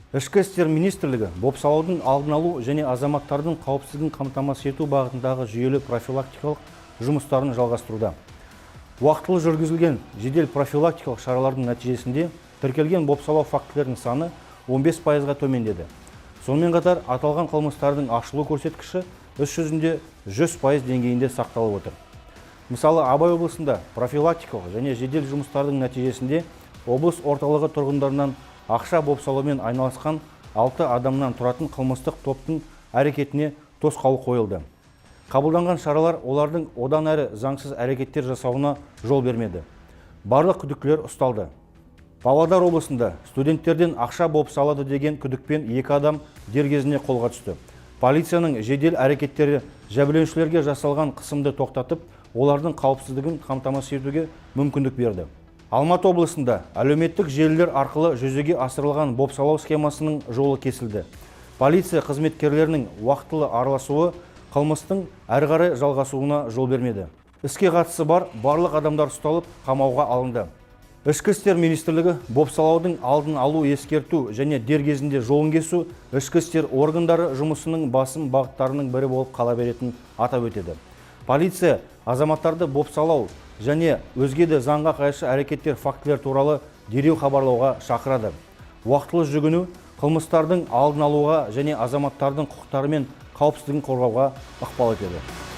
Ішкі істер министрлігі бопсалаудың алдын алу және азаматтардың қауіпсіздігін қамтамасыз ету бағытындағы жүйелі профилактикалық жұмыстарын жалғастыруда. Уақытылы жүргізілген жедел профилактикалық шаралардың нәтижесінде тіркелген бопсалау фактілерінің саны 15%-ға төмендеді. Сонымен қатар аталған қылмыстардың ашылу көрсеткіші іс жүзінде 100% деңгейінде сақталып отыр. Мысалы, Абай облысында профилактикалық және жедел жұмыстардың нәтижесінде облыс орталығы тұрғындарынан ақша бопсалаумен айналысқан 6 адамнан тұратын қылмыстық топтың әрекетіне тосқауыл қойылды. Қабылданған шаралар олардың одан әрі заңсыз әрекеттер жасауына жол бермеді. Барлық күдіктілер ұсталды. Павлодар облысында студенттерден ақша бопсалады деген күдікпен 2 адам дер кезінде қолға түсті. Полицияның жедел әрекеттері жәбірленушілерге жасалған қысымды тоқтатып, олардың қауіпсіздігін қамтамасыз етуге мүмкіндік берді. Алматы облысында әлеуметтік желілер арқылы жүзеге асырылған бопсалау схемасының жолы кесілді. Полиция қызметкерлерінің уақытылы араласуы қылмыстың әрі қарай жалғасуына жол бермеді. Іске қатысы бар барлық адамдар ұсталып, қамауға алынды. Ішкі істер министрлігі бопсалаудың алдын алу, ескерту және дер кезінде жолын кесу ішкі істер органдары жұмысының басым бағыттарының бірі болып қала беретінін атап өтеді. Полиция азаматтарды бопсалау және өзге де заңға қайшы әрекеттер фактілер туралы дереу хабарлауға шақырады. Уақытылы жүгіну қылмыстардың алдын алуға және азаматтардың құқықтары мен қауіпсіздігін қорғауға ықпал етеді.